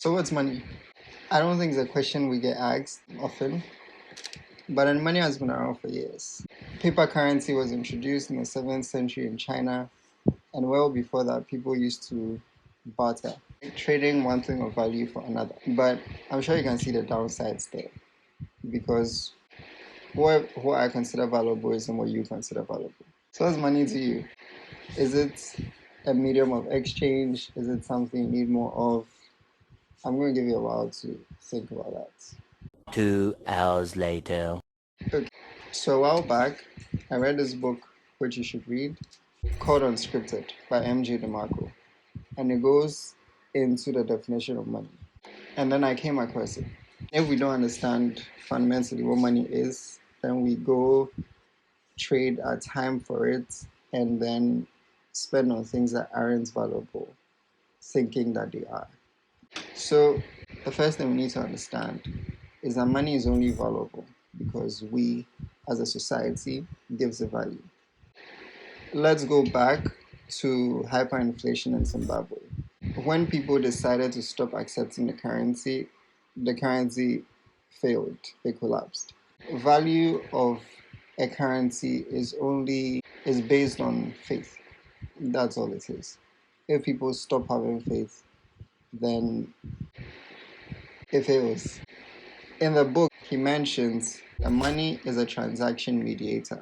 So what's money? I don't think it's a question we get asked often, but money has been around for years. Paper currency was introduced in the 7th century in China, and well before that, people used to barter, trading one thing of value for another. But I'm sure you can see the downsides there, because what I consider valuable isn't what you consider valuable. So what's money to you? Is it a medium of exchange? Is it something you need more of? I'm going to give you a while to think about that. 2 hours later. Okay. So a while back, I read this book, which you should read, called Unscripted by MJ Demarco. And it goes into the definition of money. And then I came across it. If we don't understand fundamentally what money is, then we go trade our time for it and then spend on things that aren't valuable, thinking that they are. So the first thing we need to understand is that money is only valuable because we, as a society, gives it value. Let's go back to hyperinflation in Zimbabwe. When people decided to stop accepting the currency failed, it collapsed. Value of a currency is based on faith. That's all it is. If people stop having faith, then it fails. In the book, he mentions that money is a transaction mediator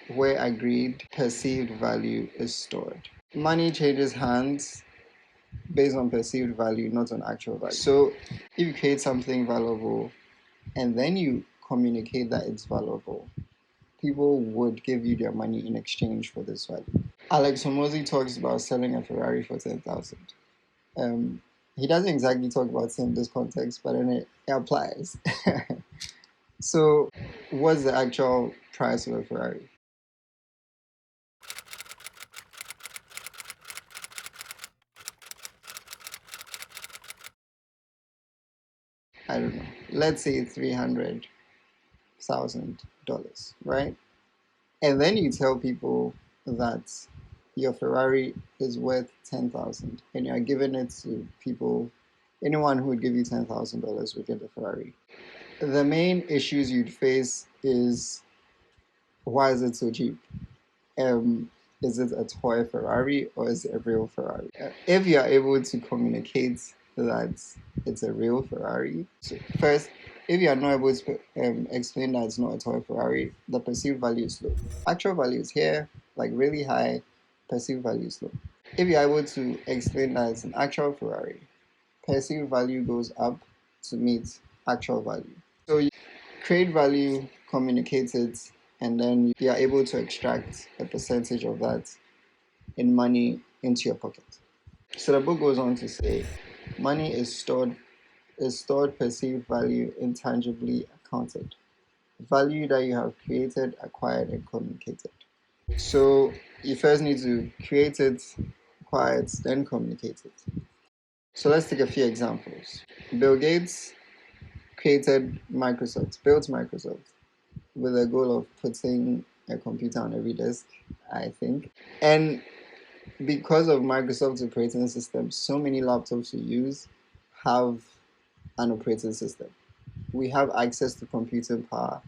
where agreed perceived value is stored. Money changes hands based on perceived value, not on actual value. So if you create something valuable and then you communicate that it's valuable, people would give you their money in exchange for this value. Alex Hormozy talks about selling a Ferrari for 10,000. He doesn't exactly talk about it in this context, but then it applies. So, what's the actual price of a Ferrari? I don't know. Let's say $300,000, right? And then you tell people that your Ferrari is worth 10,000, and you're giving it to people. Anyone who would give you $10,000 would get a Ferrari. The main issues you'd face is, why is it so cheap? Is it a toy Ferrari or is it a real Ferrari? If you are able to communicate that it's a real Ferrari, so first, if you are not able to explain that it's not a toy Ferrari, the perceived value is low. Actual value is here, like really high, perceived value is low. If you're able to explain that it's an actual Ferrari, perceived value goes up to meet actual value. So you create value, communicate it, and then you are able to extract a percentage of that in money into your pocket. So the book goes on to say, money is stored perceived value intangibly accounted. Value that you have created, acquired, and communicated. So you first need to create it, acquire it, then communicate it. So let's take a few examples. Bill Gates built Microsoft with the goal of putting a computer on every desk, I think. And because of Microsoft's operating system, so many laptops we use have an operating system. We have access to computing power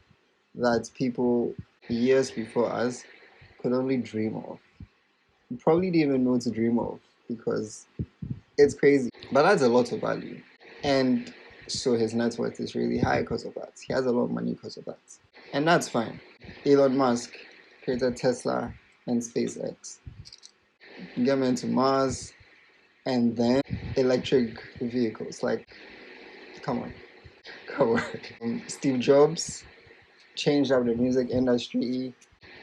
that people years before us could only dream of. You probably didn't even know to dream of because it's crazy. But that's a lot of value. And so his net worth is really high because of that. He has a lot of money because of that. And that's fine. Elon Musk created Tesla and SpaceX. Get me into Mars and then electric vehicles. Like, come on. Come on. Steve Jobs changed up the music industry,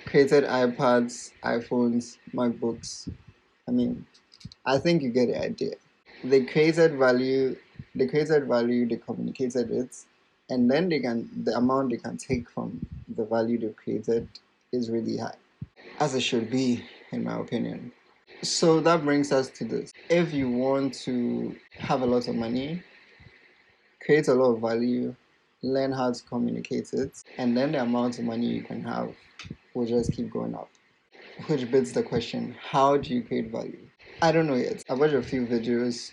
created iPads, iPhones, MacBooks. I mean, I think you get the idea. They created value, they communicated it, and then the amount they can take from the value they've created is really high, as it should be, in my opinion. So that brings us to this. If you want to have a lot of money, create a lot of value, learn how to communicate it, and then the amount of money you can have will just keep going up. Which begs the question, how do you create value? I don't know yet. I've watched a few videos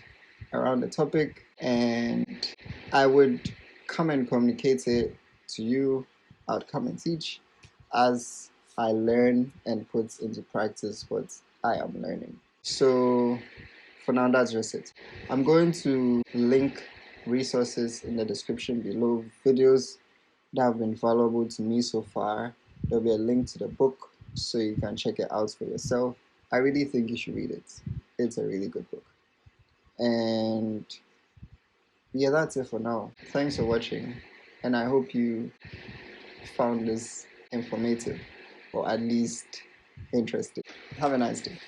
around the topic, and I would come and communicate it to you. I would come and teach as I learn and put into practice what I am learning. So for now, that's just it. I'm going to link resources in the description below, videos that have been valuable to me so far. There'll be a link to the book so you can check it out for yourself. I really think you should read it. It's a really good book. And yeah, that's it for now. Thanks for watching, and I hope you found this informative or at least interesting. Have a nice day.